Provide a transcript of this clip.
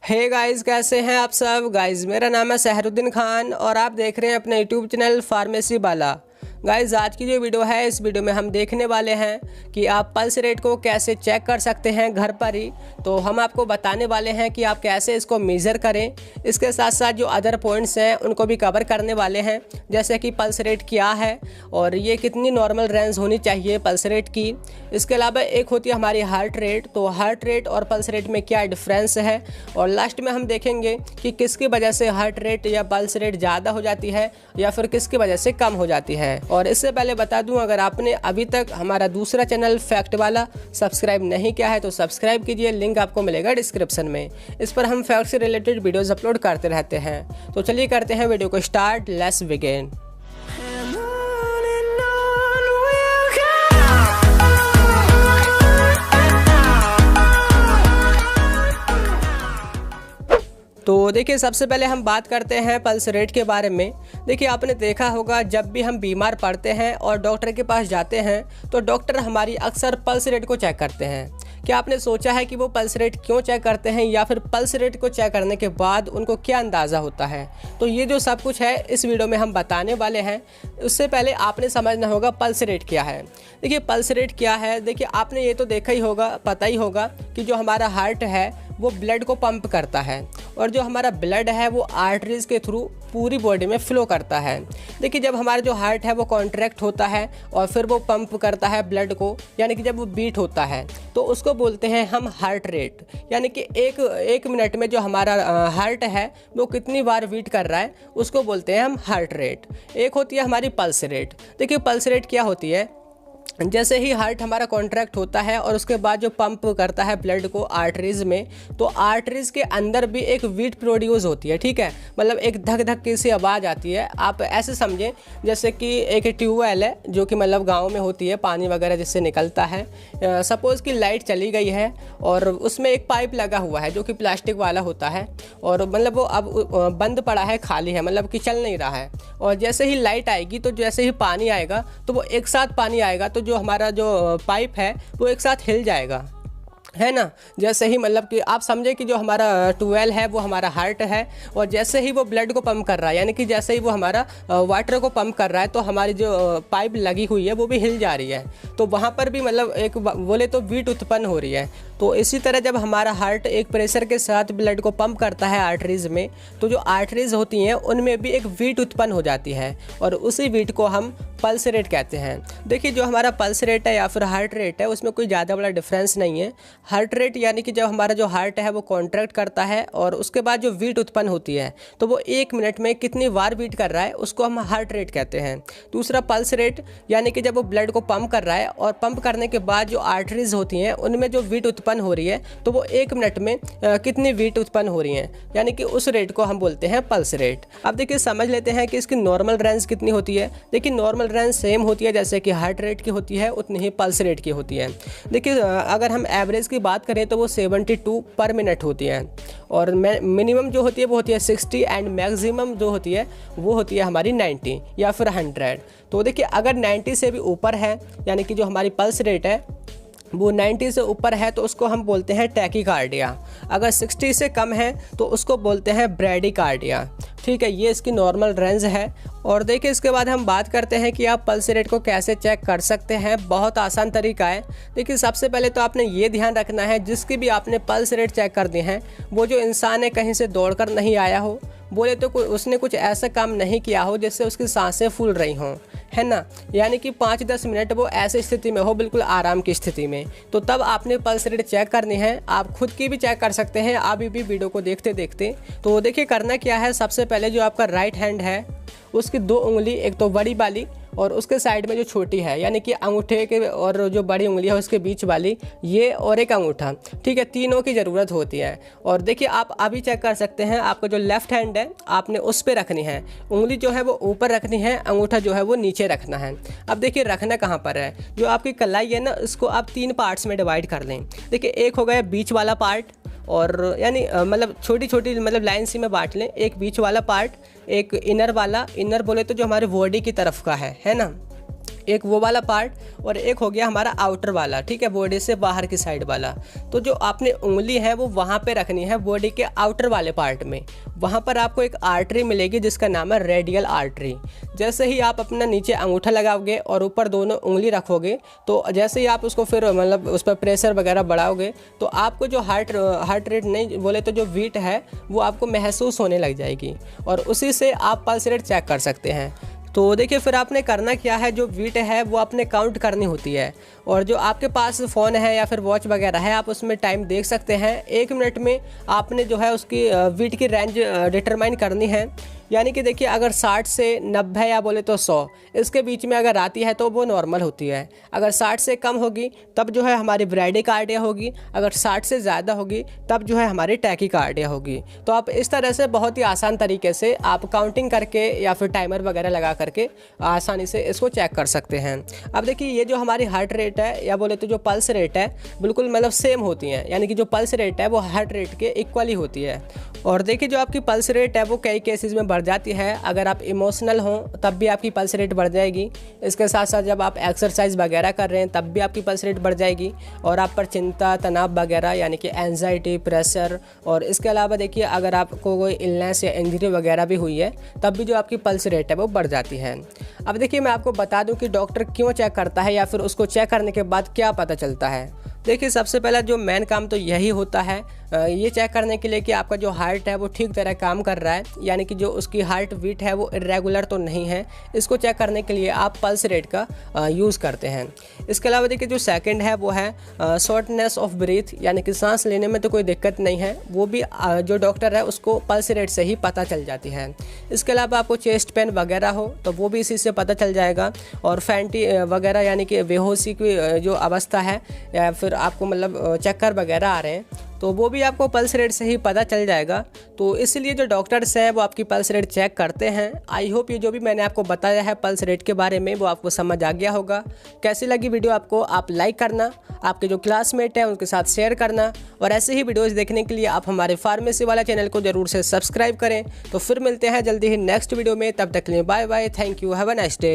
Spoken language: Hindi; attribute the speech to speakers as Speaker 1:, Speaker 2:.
Speaker 1: हे गाइस, कैसे हैं आप सब। गाइस मेरा नाम है सहरुद्दीन खान और आप देख रहे हैं अपने यूट्यूब चैनल फार्मेसी वाला। गाइस आज की जो वीडियो है, इस वीडियो में हम देखने वाले हैं कि आप पल्स रेट को कैसे चेक कर सकते हैं घर पर ही। तो हम आपको बताने वाले हैं कि आप कैसे इसको मेज़र करें। इसके साथ साथ जो अदर पॉइंट्स हैं उनको भी कवर करने वाले हैं, जैसे कि पल्स रेट क्या है और ये कितनी नॉर्मल रेंज होनी चाहिए पल्स रेट की। इसके अलावा एक होती है हमारी हार्ट रेट, तो हार्ट रेट और पल्स रेट में क्या डिफरेंस है। और लास्ट में हम देखेंगे कि किसकी वजह से हार्ट रेट या पल्स रेट ज़्यादा हो जाती है या फिर किसकी वजह से कम हो जाती है। और इससे पहले बता दूं, अगर आपने अभी तक हमारा दूसरा चैनल फैक्ट वाला सब्सक्राइब नहीं किया है तो सब्सक्राइब कीजिए, लिंक आपको मिलेगा डिस्क्रिप्शन में। इस पर हम फैक्ट से रिलेटेड वीडियोस अपलोड करते रहते हैं। तो चलिए करते हैं वीडियो को स्टार्ट। Let's begin. तो देखिए, सबसे पहले हम बात करते हैं पल्स रेट के बारे में। देखिए, आपने देखा होगा जब भी हम बीमार पड़ते हैं और डॉक्टर के पास जाते हैं तो डॉक्टर हमारी अक्सर पल्स रेट को चेक करते हैं। क्या आपने सोचा है कि वो पल्स रेट क्यों चेक करते हैं या फिर पल्स रेट को चेक करने के बाद उनको क्या अंदाज़ा होता है? तो ये जो सब कुछ है इस वीडियो में हम बताने वाले हैं। उससे पहले आपने समझना होगा पल्स रेट क्या है। देखिए, पल्स रेट क्या है, देखिए आपने ये तो देखा ही होगा, पता ही होगा कि जो हमारा हार्ट है वो ब्लड को पंप करता है और जो हमारा ब्लड है वो आर्टरीज के थ्रू पूरी बॉडी में फ्लो करता है। देखिए, जब हमारा जो हार्ट है वो कॉन्ट्रैक्ट होता है और फिर वो पंप करता है ब्लड को, यानी कि जब वो बीट होता है तो उसको बोलते हैं हम हार्ट रेट। यानी कि एक मिनट में जो हमारा हार्ट है वो कितनी बार बीट कर रहा है उसको बोलते हैं हम हार्ट रेट। एक होती है हमारी पल्स रेट। देखिए, पल्स रेट क्या होती है, जैसे ही हार्ट हमारा कॉन्ट्रैक्ट होता है और उसके बाद जो पंप करता है ब्लड को आर्टरीज में, तो आर्टरीज के अंदर भी एक बीट प्रोड्यूस होती है। ठीक है, मतलब एक धक धक की सी आवाज़ आती है। आप ऐसे समझें जैसे कि एक ट्यूबवेल है जो कि मतलब गांव में होती है, पानी वगैरह जिससे निकलता है। सपोज़ कि लाइट चली गई है और उसमें एक पाइप लगा हुआ है जो कि प्लास्टिक वाला होता है और मतलब वो अब बंद पड़ा है, खाली है, मतलब कि चल नहीं रहा है। और जैसे ही लाइट आएगी तो जैसे ही पानी आएगा तो वो एक साथ पानी आएगा तो जो हमारा जो पाइप है वो एक साथ हिल जाएगा, है ना। जैसे ही मतलब कि आप समझे कि जो हमारा ट्यूबवेल है वो हमारा हार्ट है और जैसे ही वो ब्लड को पंप कर रहा है, यानी कि जैसे ही वो हमारा वाटर को पंप कर रहा है तो हमारी जो पाइप लगी हुई है वो भी हिल जा रही है। तो वहाँ पर भी मतलब एक बोले तो बीट उत्पन्न हो रही है। तो इसी तरह जब हमारा हार्ट एक प्रेशर के साथ ब्लड को पंप करता है आर्टरीज में, तो जो आर्टरीज होती हैं उनमें भी एक बीट उत्पन्न हो जाती है और उसी बीट को हम पल्स रेट कहते हैं। देखिए, जो हमारा पल्स रेट है या फिर हार्ट रेट है उसमें कोई ज़्यादा बड़ा डिफरेंस नहीं है। हार्ट रेट यानी कि जब हमारा जो हार्ट है वो कॉन्ट्रैक्ट करता है और उसके बाद जो बीट उत्पन्न होती है तो वो एक मिनट में कितनी बार बीट कर रहा है उसको हम हार्ट रेट कहते हैं। दूसरा पल्स रेट यानी कि जब वो ब्लड को पंप कर रहा है और पंप करने के बाद जो आर्टरीज होती हैं उनमें जो बीट उत्पन्न हो रही है तो वो एक मिनट में कितनी बीट उत्पन्न हो रही हैं, यानी कि उस रेट को हम बोलते हैं पल्स रेट। अब देखिए, समझ लेते हैं कि इसकी नॉर्मल रेंज कितनी होती है। देखिए, नॉर्मल रेंज सेम होती है जैसे कि हार्ट रेट की होती है उतनी ही पल्स रेट की होती है। देखिए, अगर हम एवरेज की बात करें तो वो 72 पर मिनट होती है और मिनिमम जो होती है वो होती है 60 एंड मैक्सिमम जो होती है वो होती है हमारी 90 या फिर 100। तो देखिए, अगर 90 से भी ऊपर है यानी कि जो हमारी पल्स रेट है वो 90 से ऊपर है तो उसको हम बोलते हैं टैकीकार्डिया। अगर 60 से कम है तो उसको बोलते हैं ब्रैडीकार्डिया। ठीक है, ये इसकी नॉर्मल रेंज है। और देखिए, इसके बाद हम बात करते हैं कि आप पल्स रेट को कैसे चेक कर सकते हैं। बहुत आसान तरीका है। देखिए, सबसे पहले तो आपने ये ध्यान रखना है जिसकी भी आपने पल्स रेट चेक कर दी है वो जो इंसान है कहीं से दौड़कर नहीं आया हो, बोले तो उसने कुछ ऐसा काम नहीं किया हो जिससे उसकी सांसें फूल रही हों, है ना। यानी कि 5-10 मिनट वो ऐसी स्थिति में हो, बिल्कुल आराम की स्थिति में, तो तब आपने पल्स रेट चेक करनी है। आप खुद की भी चेक कर सकते हैं अभी भी वीडियो को देखते देखते। तो देखिए, करना क्या है, सबसे पहले जो आपका राइट हैंड है उसकी 2 उंगली, एक तो बड़ी वाली और उसके साइड में जो छोटी है यानी कि अंगूठे के और जो बड़ी उंगली है उसके बीच वाली, ये और एक अंगूठा, ठीक है, तीनों की ज़रूरत होती है। और देखिए, आप अभी चेक कर सकते हैं, आपका जो लेफ़्ट हैंड है आपने उस पर रखनी है, उंगली जो है वो ऊपर रखनी है, अंगूठा जो है वो नीचे रखना है। अब देखिए, रखना कहाँ पर है, जो आपकी कलाई है ना उसको आप 3 पार्ट्स में डिवाइड कर लें। देखिए, एक हो गया बीच वाला पार्ट, और यानी मतलब छोटी छोटी मतलब लाइन सी में बांट लें, एक बीच वाला पार्ट, एक इनर वाला, इनर बोले तो जो हमारे बॉडी की तरफ का है ना, एक वो वाला पार्ट और एक हो गया हमारा आउटर वाला, ठीक है, बॉडी से बाहर की साइड वाला। तो जो आपने उंगली है वो वहाँ पे रखनी है बॉडी के आउटर वाले पार्ट में। वहाँ पर आपको एक आर्टरी मिलेगी जिसका नाम है रेडियल आर्टरी। जैसे ही आप अपना नीचे अंगूठा लगाओगे और ऊपर दोनों उंगली रखोगे, तो जैसे ही आप उसको फिर मतलब उस पर प्रेशर वगैरह बढ़ाओगे, तो आपको जो हार्ट रेट नहीं बोले तो जो बीट है वो आपको महसूस होने लग जाएगी, और उसी से आप पल्स रेट चेक कर सकते हैं। तो देखिए फिर आपने करना क्या है, जो बीट है वो आपने काउंट करनी होती है, और जो आपके पास फ़ोन है या फिर वॉच वगैरह है आप उसमें टाइम देख सकते हैं। 1 मिनट में आपने जो है उसकी बीट की रेंज डिटरमाइन करनी है। यानी कि देखिए अगर 60 से 90 या बोले तो 100 इसके बीच में अगर आती है तो वो नॉर्मल होती है। अगर 60 से कम होगी तब जो है हमारी ब्रैडिकार्डिया होगी, अगर 60 से ज़्यादा होगी तब जो है हमारी टैकीकार्डिया होगी। तो आप इस तरह से बहुत ही आसान तरीके से आप काउंटिंग करके या फिर टाइमर वगैरह लगा करके आसानी से इसको चेक कर सकते हैं। अब देखिए ये जो हमारी हार्ट रेट है या बोले तो जो पल्स रेट है बिल्कुल मतलब सेम होती हैं, यानी कि जो पल्स रेट है वो हार्ट रेट के इक्वली होती है। और देखिए जो आपकी पल्स रेट है वो कई केसेस में बढ़ जाती है। अगर आप इमोशनल हो तब भी आपकी पल्स रेट बढ़ जाएगी। इसके साथ साथ जब आप एक्सरसाइज वगैरह कर रहे हैं तब भी आपकी पल्स रेट बढ़ जाएगी, और आप पर चिंता तनाव वगैरह यानी कि एंजाइटी, प्रेशर, और इसके अलावा देखिए अगर आपको कोई इलनेस या इंजरी वगैरह भी हुई है तब भी जो आपकी पल्स रेट है वो बढ़ जाती है। अब देखिए मैं आपको बता दूं कि डॉक्टर क्यों चेक करता है या फिर उसको चेक करने के बाद क्या पता चलता है। देखिए सबसे पहला जो मेन काम तो यही होता है ये चेक करने के लिए कि आपका जो हार्ट है वो ठीक तरह काम कर रहा है, यानी कि जो उसकी हार्ट बीट है वो इरेगुलर तो नहीं है। इसको चेक करने के लिए आप पल्स रेट का यूज़ करते हैं। इसके अलावा देखिए जो सेकंड है वो है शॉर्टनेस ऑफ ब्रीथ, यानी कि सांस लेने में तो कोई दिक्कत नहीं है, वो भी जो डॉक्टर है उसको पल्स रेट से ही पता चल जाती है। इसके अलावा आपको चेस्ट पेन वगैरह हो तो वो भी इसी से पता चल जाएगा, और फैंटी वगैरह यानी कि बेहोशी की जो अवस्था है या फिर आपको मतलब चक्कर वगैरह आ रहे हैं तो वो भी आपको पल्स रेट से ही पता चल जाएगा। तो इसलिए जो डॉक्टर्स हैं वो आपकी पल्स रेट चेक करते हैं। आई होप ये जो भी मैंने आपको बताया है पल्स रेट के बारे में वो आपको समझ आ गया होगा। कैसी लगी वीडियो आपको, आप लाइक करना, आपके जो क्लासमेट हैं उनके साथ शेयर करना, और ऐसे ही वीडियोज़ देखने के लिए आप हमारे फार्मेसी वाला चैनल को ज़रूर से सब्सक्राइब करें। तो फिर मिलते हैं जल्दी ही नेक्स्ट वीडियो में, तब तक के लिए bye bye, thank you, have a nice day.